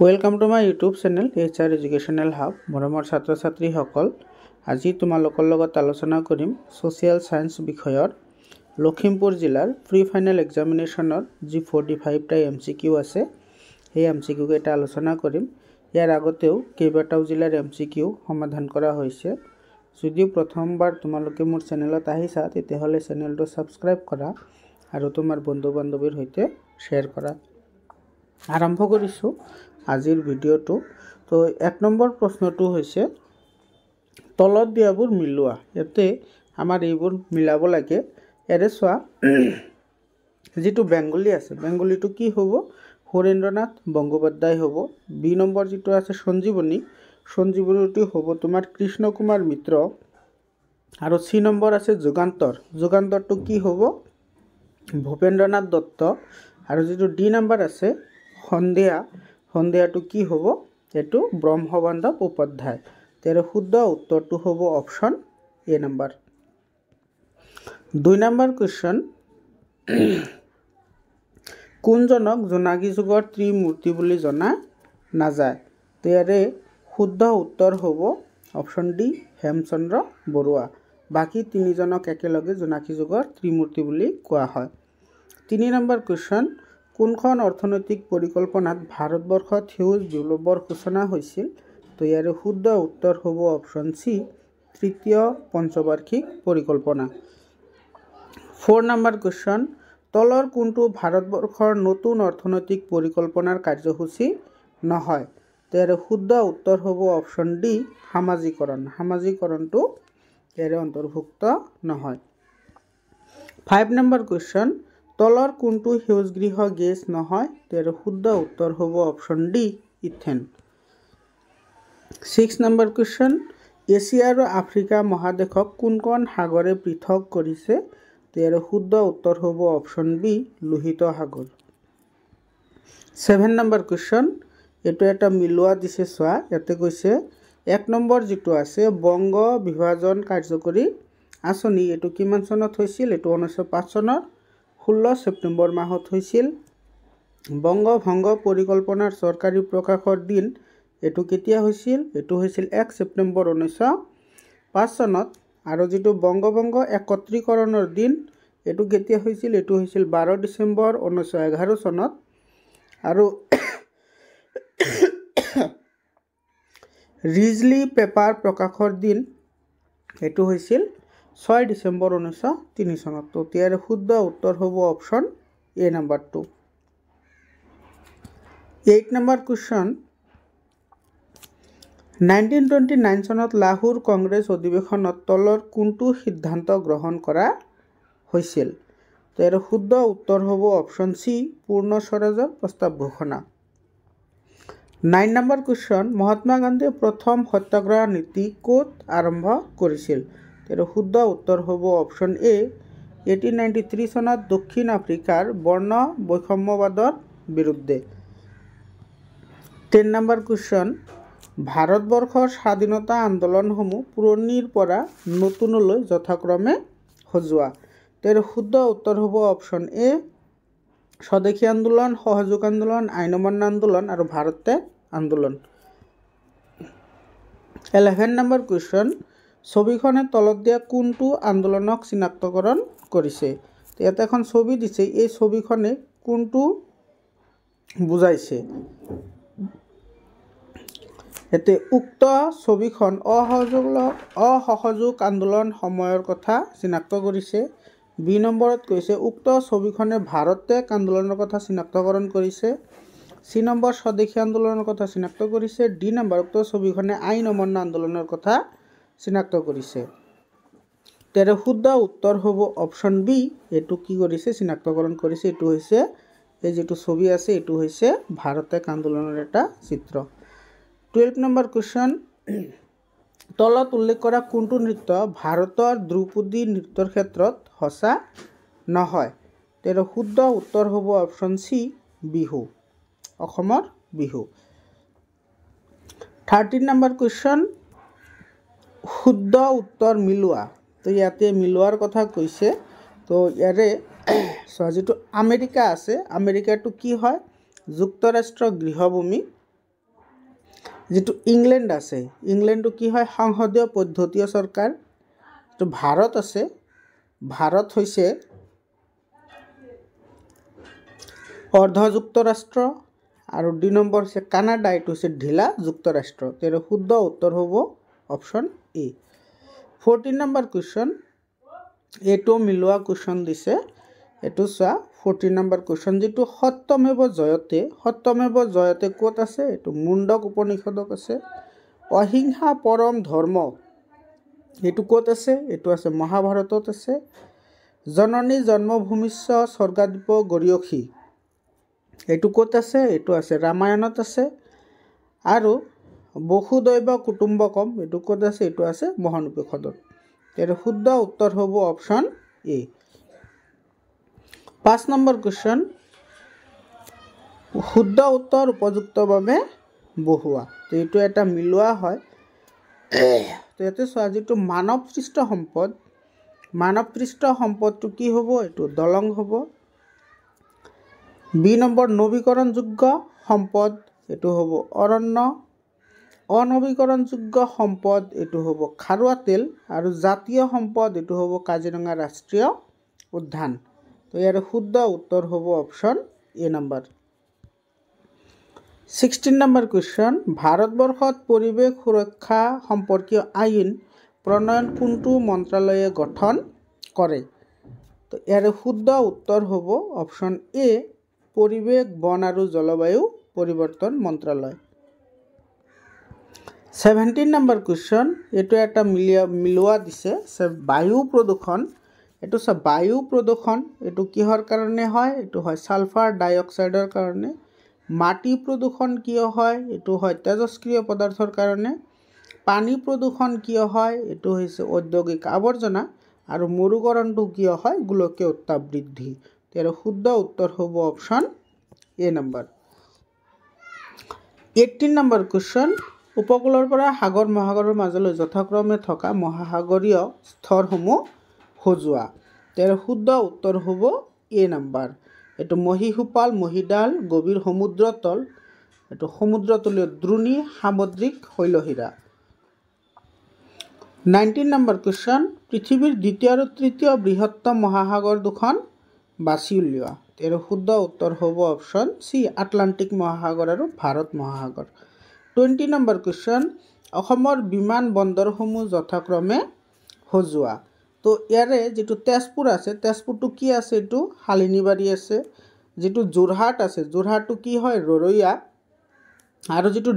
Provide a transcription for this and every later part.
Welcome to my YouTube channel HR educational hub मरমৰ ছাত্ৰ ছাত্ৰীসকল আজি তোমালোকৰ লগত আলোচনা কৰিম সোশ্যাল সায়েন্স বিষয়ৰ লখিমপুৰ জিলাৰ প্ৰি ফাইনেল এক্সামিনেশনৰ যি 45 টা MCQ আছে এই MCQ কেইটা আলোচনা কৰিম। ইয়াৰ আগতেও কেইবাটাও জিলাৰ MCQ সমাধান কৰা হৈছে। যদি প্ৰথমবাৰ তোমালোকে মোৰ চেনেলত আহিছা তেতিয়াহলে চেনেলটো সাবস্ক্ৰাইব কৰা আৰু তোমাৰ বন্ধু বান্ধৱীৰ সৈতে শ্বেয়াৰ কৰা। আৰম্ভ কৰিছো আজিৰ ভিডিওটো। তো 1 নম্বৰ প্ৰশ্নটো হৈছে তলত দিয়াবোৰ মিলোৱা। ইয়াতে আমাৰ এইবোৰ মিলাব লাগে। এৰে চোৱা যেটো বেঙ্গলী আছে বেঙ্গলীটো কি হ'ব? হৰেন্দ্ৰনাথ বংগোপাধ্যায় হ'ব। বি নম্বৰ যেটো আছে সঞ্জীৱনীটো হ'ব তোমাৰ কৃষ্ণ কুমাৰ মিত্ৰ। আৰু সি নম্বৰ আছে যুগান্তৰটো কি হ'ব? ভূপেন্দ্ৰনাথ দত্ত। আৰু যেটো ডি নম্বৰ আছে সন্ধিয়াটো কি হ'ব? এটো ব্ৰহ্মবান্ধৱ উপাধ্যায়। তেৰ শুদ্ধ উত্তৰটো হ'ব option A number. 2 number question কোনজনক জোনাকী যুগৰ ত্ৰিমূৰ্তি বুলি জনা নাযায়? তেৰে শুদ্ধ উত্তৰ হ'ব অপশন ডি হেমচন্দ্ৰ বৰুৱা। বাকি তিনিজনক একেলগে জোনাকী যুগৰ ত্ৰিমূৰ্তি বুলি কোৱা হয়। 3 নম্বৰ কোৱেশ্চন কোনখন অৰ্থনৈতিক পৰিকল্পনাত ভাৰতবৰ্ষত সেউজ বিপ্লৱৰ সূচনা হৈছিল? তো ইয়াৰ শুদ্ধ উত্তৰ হ'ব অপশন সি তৃতীয় পঞ্চবাৰ্ষিক পৰিকল্পনা। 4 নম্বৰ কোৱেশ্চন তলৰ কোনটো ভাৰতবৰ্ষৰ নতুন অৰ্থনৈতিক পৰিকল্পনাৰ কাৰ্যসূচী নহয়? ইয়াৰ শুদ্ধ উত্তৰ হ'ব অপশন ডি সামাজিকৰণটো ইয়াৰ অন্তৰ্ভুক্ত নহয়। 5 নম্বৰ কোৱেশ্চন তলৰ কোনটো সেউজগৃহ গেছ নহয়? ইয়াৰ শুদ্ধ উত্তৰ হ'ব অপশন ডি ইথেন। 6 নম্বৰ কোৱেশ্চন এছিয়া আৰু আফ্ৰিকা মহাদেশক কোনখন সাগৰে পৃথক কৰিছে? ইয়াৰ শুদ্ধ উত্তৰ হ'ব অপশন বি লোহিত সাগৰ। 7 নম্বৰ কোৱেশ্চন এটো এটা মিলোৱা দিছে চোৱা। ইয়াতে কৈছে 1 নম্বৰ যেটো আছে বংগ বিভাজন কাৰ্যকৰী আঁচনি এটো কিমান চনত হৈছিল? এটো 1905 চনৰ 16 ছেপ্টেম্বৰ মাহত হৈছিল। বংগ ভংগ পৰিকল্পনাৰ চৰকাৰী প্ৰকাশৰ দিন এটো কেতিয়া হৈছিল? এটো হৈছিল 1 ছেপ্টেম্বৰ 1905 চনত। আৰু যেটো বংগভংগ একত্ৰীকৰণৰ দিন এটো কেতিয়া হৈছিল? এটো হৈছিল 12 ডিসেম্বৰ 1911 চনত। আৰু ৰিজলি পেপাৰ প্ৰকাশৰ দিন এটো হৈছিল 6 ডিসেম্বৰ 1903 চনত। তো ইয়াৰ শুদ্ধ উত্তৰ হ'ব অপশন এ নম্বৰটো। 8 নম্বৰ কোৱেশ্চন 1929 চনত লাহোৰ কংগ্ৰেছ অধিৱেশনত তলৰ কোনটো সিদ্ধান্ত গ্ৰহণ কৰা হৈছিল? তো ইয়াৰ শুদ্ধ উত্তৰ হ'ব অপশন সি পূৰ্ণ স্বৰাজৰ প্ৰস্তাৱ ঘোষণা। 9 নম্বৰ কোৱেশ্চন মহাত্মা গান্ধীয়ে প্ৰথম সত্যাগ্ৰহ নীতি ক'ত আৰম্ভ কৰিছিল? ইয়াৰ শুদ্ধ উত্তৰ হ'ব অপশন এ 1893 চনত দক্ষিণ আফ্ৰিকাৰ বৰ্ণ বৈষম্যবাদৰ বিৰুদ্ধে। 10 নম্বৰ কোৱেশ্চন ভাৰতবৰ্ষৰ স্বাধীনতা আন্দোলনসমূহ পুৰণিৰ পৰা নতুনলৈ যথাক্ৰমে সজোৱা। ইয়াৰ শুদ্ধ উত্তৰ হ'ব অপশন এ স্বদেশী আন্দোলন, সহযোগ আন্দোলন, আইন অমান্য আন্দোলন আৰু ভাৰত ত্যাগ আন্দোলন। 11 নম্বৰ কোৱেশ্চন ছবিখনে তলত দিয়া কোনটো আন্দোলনক চিনাক্তকৰণ কৰিছে? ইয়াত এখন ছবি দিছে। এই ছবিখনে কোনটো বুজাইছে? এতে উক্ত ছবিখন অসহযোগ আন্দোলন সময়ৰ কথা চিনাক্ত কৰিছে। বি নম্বৰত কৈছে উক্ত ছবিখনে ভাৰত ত্যাগ আন্দোলনৰ কথা চিনাক্তকৰণ কৰিছে। সি নম্বৰ স্বদেশী আন্দোলনৰ কথা চিনাক্ত কৰিছে। ডি নম্বৰ উক্ত ছবিখনে আইন অমান্য আন্দোলনৰ কথা চিনাক্ত কৰিছে। তেৰ শুদ্ধ উত্তৰ হ'ব অপশন বি এটো কি কৰিছে চিনাক্তকৰণ কৰিছে। এটো হৈছে এই যেটো ছবি আছে এটো হৈছে ভাৰত ত্যাগ আন্দোলনৰ এটা চিত্ৰ। 12 নম্বৰ কোৱেশ্চন তলত উল্লেখ কৰা কোনটো নৃত্য ভাৰতৰ ধ্ৰুপদী নৃত্যৰ ক্ষেত্ৰত সঁচা নহয়? তেৰ শুদ্ধ উত্তৰ হ'ব অপশন সি বিহু অসমৰ বিহু। 13 নম্বৰ কোৱেশ্চন শুদ্ধ উত্তৰ মিলোৱা। তো ইয়াতে মিলোৱাৰ কথা কৈছে। তো ইয়াৰে যেটো আমেৰিকা আছে আমেৰিকাটো কি হয়? যুক্তৰাষ্ট্ৰ গৃহভূমি যেটো ইংল্যান্ড আছে ইংল্যান্ডটো কি হয় সংসদীয় পদ্ধতীয় চৰকাৰ তো ভাৰত আছে ভাৰত হৈছে অৰ্ধ যুক্তৰাষ্ট্ৰ আৰু 2 নম্বৰ হৈছে কানাডা এটো হৈছে ঢিলা যুক্তৰাষ্ট্ৰ তেৰ শুদ্ধ উত্তৰ হ'ব অপচন এ 14 নম্বৰ কোৱেশ্চন এটো মিলোৱা কোৱেশ্চন দিছে এটো চা 14 নম্বৰ কোৱেশ্চন যেটো সত্যমেৱ জয়তে ক'ত আছে এটো মুণ্ডক উপনিষদক আছে অহিংসা পৰম ধৰ্ম এটো ক'ত আছে এটো আছে মহাভাৰতত আছে জননী জন্মভূমিস্য স্বৰ্গাদীপ গৰিয়সী এটো ক'ত আছে এটো আছে ৰামায়ণত আছে আৰু বহুদৈব কুটুম্বকম এটো ক'ত আছে এটো আছে মহানুপেষদত এৰ শুদ্ধ উত্তৰ হ'ব অপশন এ 5 নম্বৰ কোৱেশ্চন শুদ্ধ উত্তৰ উপযুক্তভাৱে বহুৱা তো এটো এটা মিলোৱা হয় তো এতে চোৱা যেটো মানৱ সৃষ্ট সম্পদটো কি হ'ব এটো দলং হ'ব বি নম্বৰ নৱীকৰণযোগ্য সম্পদ এটো হ'ব অৰণ্য অনৱীকৰণযোগ্য সম্পদ এটো হ'ব খাৰুৱা তেল আৰু জাতীয় সম্পদ এটো হ'ব কাজিৰঙা ৰাষ্ট্ৰীয় উদ্যান তো ইয়াৰ শুদ্ধ উত্তৰ হ'ব অপচন এ নম্বৰ 16 নম্বৰ কোৱেশ্চন ভাৰতবৰ্ষত পৰিৱেশ সুৰক্ষা সম্পৰ্কীয় আইন প্ৰণয়ন কোনটো মন্ত্ৰালয়ে গঠন কৰে তো ইয়াৰ শুদ্ধ উত্তৰ হ'ব অপচন এ পৰিৱেশ বন আৰু জলবায়ু পৰিৱৰ্তন মন্ত্ৰালয় 17 নম্বৰ কোৱেশ্চন এটো এটা মিলোৱা দিছে বায়ু প্ৰদূষণ এটো সব বায়ু প্ৰদূষণ এটো কিহৰ কাৰণে হয় এটো হয় সালফাৰ ডাই অক্সাইডৰ কাৰণে মাটি প্ৰদূষণ কিয় হয় এটো হয় তেজস্ক্ৰিয় পদাৰ্থৰ কাৰণে পানী প্ৰদূষণ কিয় হয় এটো হৈছে ঔদ্যোগিক আৱৰ্জনা আৰু মৰুকৰণটো কিয় হয় গোলকীয় উত্তাপ বৃদ্ধি তেৰ শুদ্ধ উত্তৰ হ'ব অপচন এ নম্বৰ 18 নম্বৰ কোৱেশ্চন উপকূলৰ পৰা সাগৰ মহাসাগৰৰ মাজলৈ যথাক্ৰমে থকা মহাসাগৰীয় স্তৰসমূহ সজোৱা তেৰ শুদ্ধ উত্তৰ হ'ব এ নম্বৰ এটো মহিশোপাল মহিডাল গভীৰ সমুদ্ৰতল এটো সমুদ্ৰতলীয় দ্ৰোণী সামুদ্ৰিক শৈলশিৰা 19 নম্বৰ কোৱেশ্চন পৃথিৱীৰ দ্বিতীয় আৰু তৃতীয় বৃহত্তম মহাসাগৰ দুখন বাছি উলিওৱা তেৰ শুদ্ধ উত্তৰ হ'ব অপচন সি আটলান্টিক মহাসাগৰ আৰু ভাৰত মহাসাগৰ 20 নম্বৰ কোৱেশ্চন অসমৰ বিমান বন্দৰসমূহ যথাক্ৰমে সজোৱা তো ইয়াৰে যেটো তেজপুৰ আছে তেজপুৰটো কি আছে এটো হালিনিবাৰী আছে যেটো যোৰহাট আছে যোৰহাটটো কি হয় ৰৰৈয়া আৰু যেটো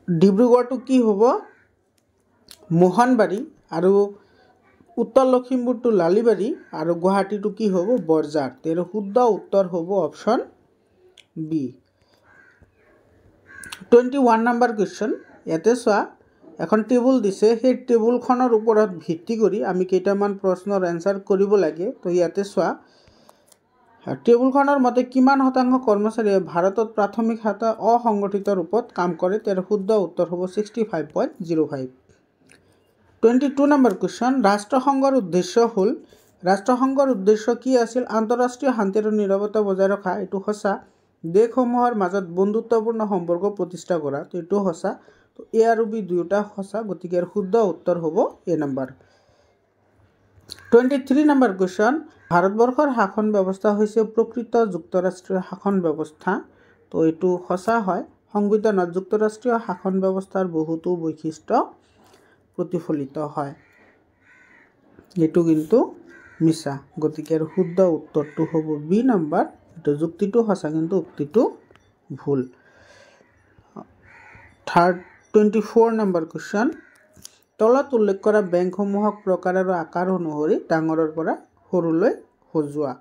ডিব্ৰুগড়টো কি হ'ব মোহনবাৰী আৰু উত্তৰ লখিমপুৰটো লালিবাৰী আৰু গুৱাহাটীটো কি হ'ব বৰঝাৰ তেৰ শুদ্ধ উত্তৰ হ'ব অপচন বি 21 নম্বৰ কোৱেশ্চন ইয়াতে চোৱা এখন টেবুল দিছে সেই টেবুলখনৰ ওপৰত ভিত্তি কৰি আমি কেইটামান প্ৰশ্নৰ এনসাৰ কৰিব লাগে তো ইয়াতে চোৱা টেবুলখনৰ মতে কিমান শতাংশ কৰ্মচাৰীয়ে ভাৰতত প্ৰাথমিক শাখা অসংগঠিত ৰূপত কাম কৰে তেৰ শুদ্ধ উত্তৰ হ'ব 65.05 22 নম্বৰ কোৱেশ্চন ৰাষ্ট্ৰসংঘৰ উদ্দেশ্য কি আছিল আন্তঃৰাষ্ট্ৰীয় শান্তি আৰু নিৰাপত্তা বজাই ৰখা এটো সঁচা দেশসমূহৰ মাজত বন্ধুত্বপূৰ্ণ সম্পৰ্ক প্ৰতিষ্ঠা কৰা তো এটো সঁচা তো এ আৰু বি দুয়োটা সঁচা গতিকে শুদ্ধ উত্তৰ হ'ব এ নম্বৰ 23 নম্বৰ কোৱেশ্চন ভাৰতবৰ্ষৰ শাসন ব্যৱস্থা হৈছে প্ৰকৃত যুক্তৰাষ্ট্ৰীয় শাসন ব্যৱস্থা তো এটো সঁচা হয় সংবিধানত যুক্তৰাষ্ট্ৰীয় শাসন ব্যৱস্থাৰ বহুতো বৈশিষ্ট্য প্ৰতিফলিত হয় এটো কিন্তু মিছা গতিকে শুদ্ধ উত্তৰটো হ'ব বি নম্বৰ এটো যুক্তিটো সঁচা কিন্তু উক্তিটো ভুল 24 নম্বৰ কোৱেশ্চন তলত উল্লেখ কৰা বেংকসমূহক প্ৰকাৰ আৰু আকাৰ অনুসৰি ডাঙৰৰ পৰা সৰুলৈ সজোৱা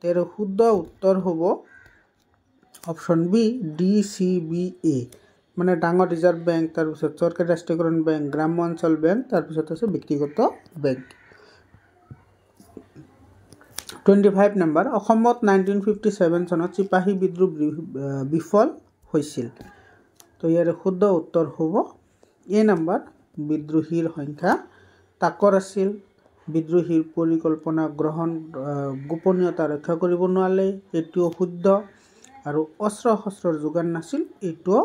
তেৰ শুদ্ধ উত্তৰ হ'ব option B D C B A মানে ডাঙৰ ৰিজাৰ্ভ বেংক তাৰপিছত চৰকাৰী ৰাষ্ট্ৰীয়কৰণ বেংক গ্ৰাম্য অঞ্চল বেংক তাৰপিছত আছে ব্যক্তিগত বেংক 25 নম্বৰ অসমত 1957 চনত চিপাহী বিদ্ৰোহ বিফল হৈছিল তো ইয়াৰ শুদ্ধ উত্তৰ হ'ব এ নম্বৰ বিদ্ৰোহীৰ সংখ্যা তাকৰ আছিল বিদ্ৰোহীৰ পৰিকল্পনা গ্ৰহণ গোপনীয়তা ৰক্ষা কৰিব নোৱাৰিলে এটিও শুদ্ধ আৰু অস্ত্ৰ শস্ত্ৰৰ যোগান নাছিল এইটো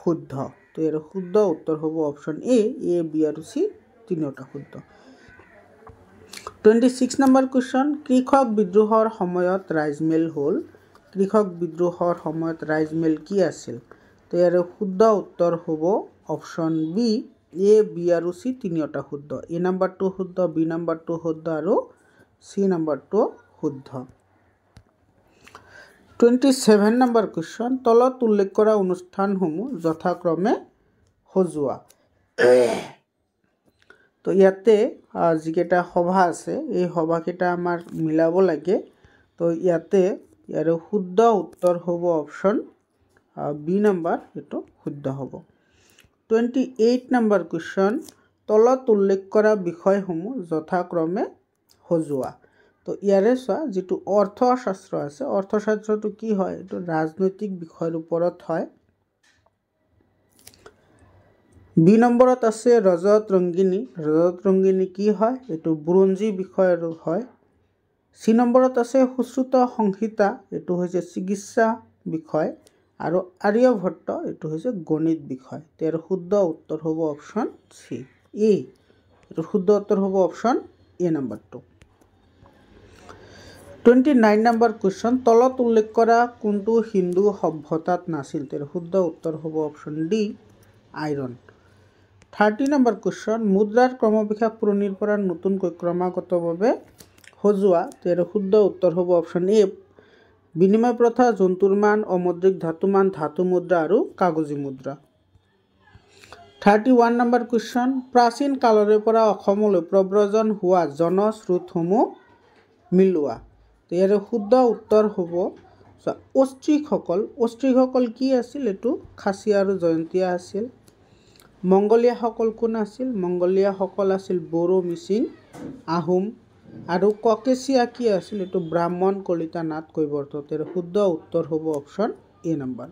শুদ্ধ তো ইয়াৰ শুদ্ধ উত্তৰ হ'ব অপশ্যন এ বি আৰু চি তিনিওটা শুদ্ধ 26 নম্বৰ কুৱেশ্যন কৃষক বিদ্ৰোহৰ সময়ত ৰাইজমেল হ'ল কৃষক বিদ্ৰোহৰ সময়ত ৰাইজমেল কি আছিল তো ইয়াৰ শুদ্ধ উত্তৰ হ'ব অপশ্যন বি এ বি আৰু চি তিনিওটা শুদ্ধ এ নম্বৰটো শুদ্ধ বি নম্বৰটো শুদ্ধ আৰু চি নম্বৰটো শুদ্ধ 27 নম্বৰ কুৱেশ্যন তলত উল্লেখ কৰা অনুষ্ঠানসমূহ যথাক্ৰমে সজোৱা তো ইয়াতে যিকেইটা সভা আছে এই সভাকেইটা আমাৰ মিলাব লাগে তো ইয়াতে ইয়াৰ শুদ্ধ উত্তৰ হ'ব অপশ্যন বি নম্বৰ এইটো শুদ্ধ হ'ব 28 নম্বৰ কুৱেশ্যন তলত উল্লেখ কৰা বিষয়সমূহ যথাক্ৰমে সজোৱা তো ইয়াৰে চোৱা যিটো অৰ্থশাস্ত্ৰ আছে অৰ্থশাস্ত্ৰটো কি হয় এইটো ৰাজনৈতিক বিষয়ৰ ওপৰত হয় বি নম্বৰত আছে ৰজত ৰংগিনী কি হয় এইটো বুৰঞ্জী বিষয়ৰ হয় চি নম্বৰত আছে সুশ্ৰুত সংহিতা এইটো হৈছে চিকিৎসা বিষয় আৰু আৰ্যভট্ট এইটো হৈছে গণিত বিষয় ইয়াৰ শুদ্ধ উত্তৰ হ'ব অপশ্যন চি এ এইটো শুদ্ধ উত্তৰ হ'ব অপশ্যন এ নম্বৰটো 29 নম্বৰ কুৱেশ্যন তলত উল্লেখ কৰা কোনটো হিন্দু সভ্যতাত নাছিল ইয়াৰ শুদ্ধ উত্তৰ হ'ব option D iron 30 number question মুদ্ৰাৰ ক্ৰমবিকাশ পুৰণিৰ পৰা নতুনকৈ ক্ৰমাগতভাৱে সজোৱা ইয়াৰ শুদ্ধ উত্তৰ হ'ব অপশ্যন এ বিনিময় প্ৰথা জন্তুৰ মান অমৌদ্ৰিক ধাতুমান ধাতু মুদ্ৰা আৰু কাগজী মুদ্ৰা 31 নম্বৰ কুৱেশ্যন প্ৰাচীন কালৰে পৰা অসমলৈ প্ৰব্ৰজন হোৱা জনস্ৰোতসমূহ মিলোৱা ইয়াৰ শুদ্ধ উত্তৰ হ'ব অষ্ট্ৰিকসকল কি আছিল এইটো খাচী আৰু জয়ন্তীয়া আছিল মংগোলীয়াসকল কোন আছিল মংগোলীয়াসকল আছিল বড়ো মিচিং আহোম আৰু ককেচিয়া কি আছিল এইটো ব্ৰাহ্মণ কলিতা নাথ কৈৱৰ্ত ইয়াৰ শুদ্ধ উত্তৰ হ'ব option A number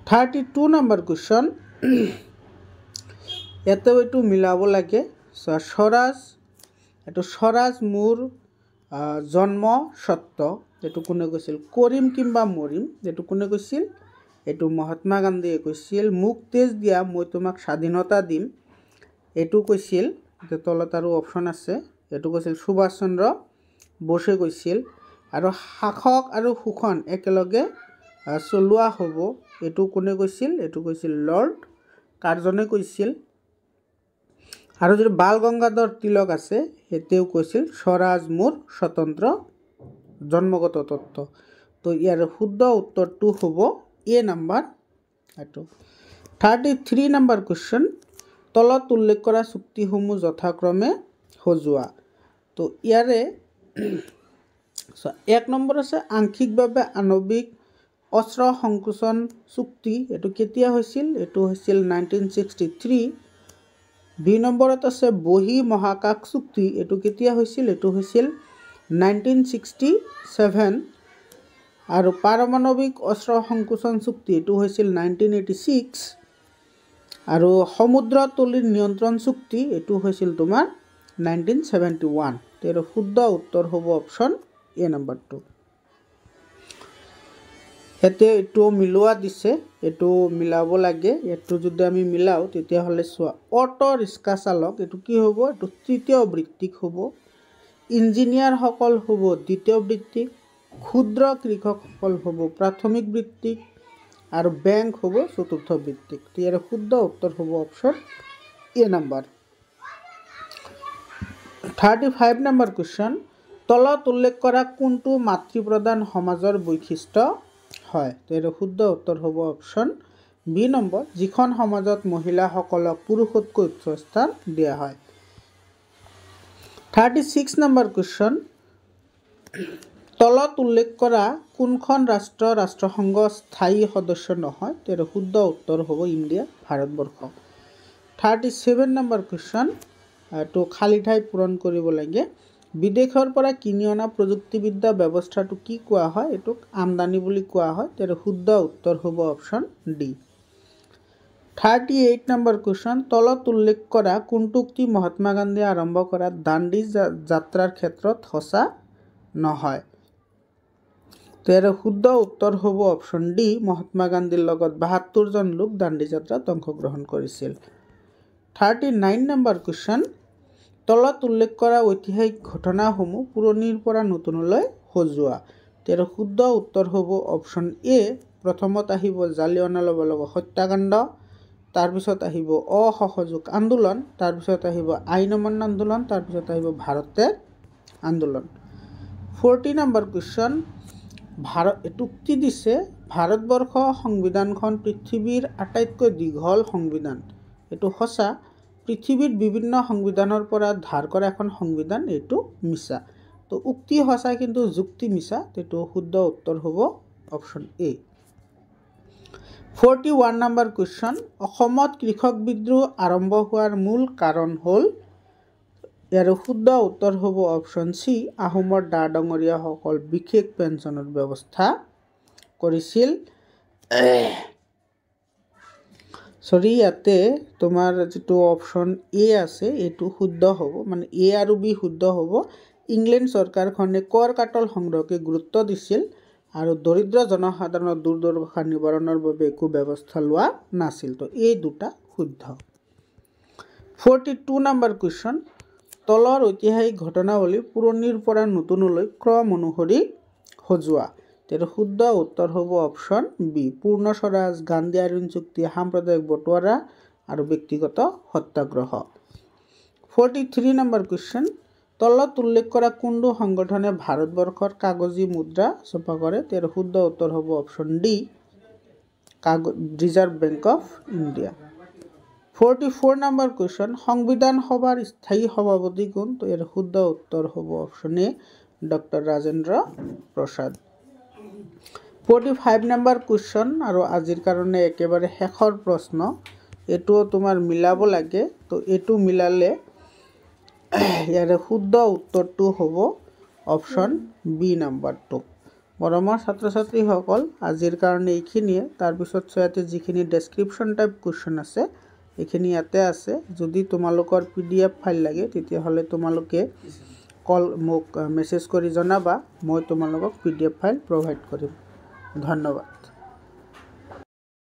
32 number question ইয়াতেও এইটো মিলাব লাগে স্বৰাজ মোৰ জন্ম সত্য এইটো কোনে কৈছিল কৰিম কিংবা মৰিম এইটো কোনে কৈছিল এইটো মহাত্মা গান্ধীয়ে কৈছিল মোক তেজ দিয়া মই তোমাক স্বাধীনতা দিম এইটো কৈছিল তলত আৰু অপশ্যন আছে এইটো কৈছিল সুভাষ চন্দ্ৰ বোসে কৈছিল আৰু শাসক আৰু শোষণ একেলগে চলোৱা হ'ব এইটো কোনে কৈছিল এইটো কৈছিল লৰ্ড কাৰ্জনে কৈছিল আৰু যদি বাল গংগাধৰ তিলক আছে তেওঁ কৈছিল স্বৰাজ মোৰ স্বতন্ত্ৰ জন্মগত তত্ত্ব তো ইয়াৰ শুদ্ধ উত্তৰটো হ'ব এ নম্বৰ এইটো 33 নম্বৰ কুৱেশ্যন তলত উল্লেখ কৰা চুক্তিসমূহ যথাক্ৰমে সজোৱা তো ইয়াৰে 1 নম্বৰ আছে আংশিকভাৱে আণৱিক অস্ত্ৰ সংকোচন চুক্তি এইটো কেতিয়া হৈছিল এইটো হৈছিল 1963 দুই নম্বৰত আছে বহি মহাকাশ চুক্তি এইটো কেতিয়া হৈছিল এইটো হৈছিল 1967 আৰু পাৰমাণৱিক অস্ত্ৰ সংকোচন চুক্তি এইটো হৈছিল 1986 আৰু সমুদ্ৰতলীৰ নিয়ন্ত্ৰণ চুক্তি এইটো হৈছিল তোমাৰ 1971 ইয়াৰ শুদ্ধ উত্তৰ হ'ব অপশ্যন এ নম্বৰটো ইয়াতে এইটো মিলোৱা দিছে এইটো মিলাব লাগে এইটো যদি আমি মিলাওঁ তেতিয়াহ'লে চোৱা অটো ৰিক্সা চালক এইটো কি হ'ব এইটো তৃতীয় বৃত্তিক হ'ব ইঞ্জিনিয়াৰসকল হ'ব দ্বিতীয় বৃত্তিক ক্ষুদ্ৰ কৃষকসকল হ'ব প্ৰাথমিক বৃত্তিক আৰু বেংক হ'ব চতুৰ্থ বৃত্তিক ইয়াৰ শুদ্ধ উত্তৰ হ'ব option A number 35 number question তলত উল্লেখ কৰা কোনটো মাতৃপ্ৰধান সমাজৰ বৈশিষ্ট্য হয় ইয়াৰ শুদ্ধ উত্তৰ হ'ব অপশ্যন বি নম্বৰ যিখন সমাজত মহিলাসকলক পুৰুষতকৈ উচ্চ স্থান দিয়া হয় 36 নম্বৰ কুৱেশ্যন তলত উল্লেখ কৰা কোনখন ৰাষ্ট্ৰসংঘ স্থায়ী সদস্য নহয় ইয়াৰ শুদ্ধ উত্তৰ হ'ব ইণ্ডিয়া ভাৰতবৰ্ষ 37 নম্বৰ কুৱেশ্যন এইটো খালী ঠাই পূৰণ কৰিব লাগে বিদেশৰ পৰা কিনি অনা প্ৰযুক্তিবিদ্যা ব্যৱস্থাটো কি কোৱা হয় এইটোক আমদানি বুলি কোৱা হয় ইয়াৰ শুদ্ধ উত্তৰ হ'ব অপশ্যন ডি 38 নম্বৰ কুৱেশ্যন তলত উল্লেখ কৰা কোনটো উক্তি মহাত্মা গান্ধীয়ে আৰম্ভ কৰা দাণ্ডী যাত্ৰাৰ ক্ষেত্ৰত সঁচা নহয় তো ইয়াৰ শুদ্ধ উত্তৰ হ'ব অপশ্যন ডি, মহাত্মা গান্ধীৰ লগত ৭২ জন লোক দাণ্ডী যাত্ৰাত অংশগ্ৰহণ কৰিছিল। 39 নম্বৰ কুৱেশ্যন, তলত উল্লেখ কৰা ঐতিহাসিক ঘটনাসমূহ পুৰণিৰ পৰা নতুনলৈ সজোৱা। ইয়াৰ শুদ্ধ উত্তৰ হ'ব অপশ্যন এ, প্ৰথমত আহিব জালিয়ানৱালাবাগ হত্যাকাণ্ড, তাৰপিছত আহিব অসহযোগ আন্দোলন, তাৰপিছত আহিব আইন অমান্য আন্দোলন, তাৰপিছত আহিব ভাৰতে আন্দোলন। 40 নম্বৰ কুৱেশ্যন, উক্তি দিছে ভাৰতবৰ্ষ সংবিধানখন পৃথিৱীৰ আটাইতকৈ দীঘল সংবিধান। এইটো সঁচা, পৃথিৱীৰ বিভিন্ন সংবিধানৰ পৰা ধাৰ কৰা এখন সংবিধান, এইটো মিছা। তো উক্তি সঁচা কিন্তু যুক্তি মিছা, এইটো শুদ্ধ উত্তৰ হ'ব অপশ্যন এ। 41 নম্বৰ কুৱেশ্যন, অসমত কৃষক বিদ্ৰোহ আৰম্ভ হোৱাৰ মূল কাৰণ হ'ল। ইয়াৰ শুদ্ধ উত্তৰ হ'ব অপশ্যন চি, আহোমৰ ডা ডাঙৰীয়াসকল বিশেষ পেঞ্চনৰ ব্যৱস্থা কৰিছিল। ইয়াতে তোমাৰ যিটো অপশ্যন এ আছে এইটো শুদ্ধ হ'ব, মানে এ আৰু বি শুদ্ধ হ'ব। ইংলেণ্ড চৰকাৰখনে কৰ কাটল সংগ্ৰহকে গুৰুত্ব দিছিল আৰু দৰিদ্ৰ জনসাধাৰণৰ দুৰ্দশা নিবাৰণৰ বাবে একো ব্যৱস্থা লোৱা নাছিল। তো এই দুটা শুদ্ধ। 42 নম্বৰ কুৱেশ্যন, তলৰ ঐতিহাসিক ঘটনাৱলী পুৰণিৰ পৰা নতুনলৈ ক্ৰম অনুসৰি সজোৱা। ইয়াৰ শুদ্ধ উত্তৰ হ'ব অপশ্যন বি, পূৰ্ণ স্বৰাজ, গান্ধী আইৰণ চুক্তি, সাম্প্ৰদায়িক বটোৱাৰা আৰু ব্যক্তিগত সত্যাগ্ৰহ। 43 নম্বৰ কুৱেশ্যন, তলত উল্লেখ কৰা কোনটো সংগঠনে ভাৰতবৰ্ষৰ কাগজী মুদ্ৰা ছপা কৰে। ইয়াৰ শুদ্ধ উত্তৰ হ'ব option D, reserve bank of India. 44 number question, সংবিধান সভাৰ স্থায়ী সভাপতি কোন। তো ইয়াৰ শুদ্ধ উত্তৰ হ'ব option A, doctor Rajendra Prasad. 45 number question আৰু আজিৰ কাৰণে একেবাৰে শেষৰ প্ৰশ্ন, এইটো তোমাৰ মিলাব লাগে। তো এইটো মিলালে ইয়াৰ শুদ্ধ উত্তৰটো হ'ব অপশ্যন বি নম্বৰটো। মৰমৰ ছাত্ৰ ছাত্ৰীসকল, আজিৰ কাৰণে এইখিনিয়ে। তাৰপিছত ইয়াতে যিখিনি ডেছক্ৰিপশ্যন টাইপ কুৱেশ্যন আছে এইখিনি ইয়াতে আছে। যদি তোমালোকৰ PDF ফাইল লাগে তেতিয়াহ'লে তোমালোকে মোক মেছেজ কৰি জনাবা, মই তোমালোকক PDF ফাইল প্ৰভাইড কৰিম। ধন্যবাদ।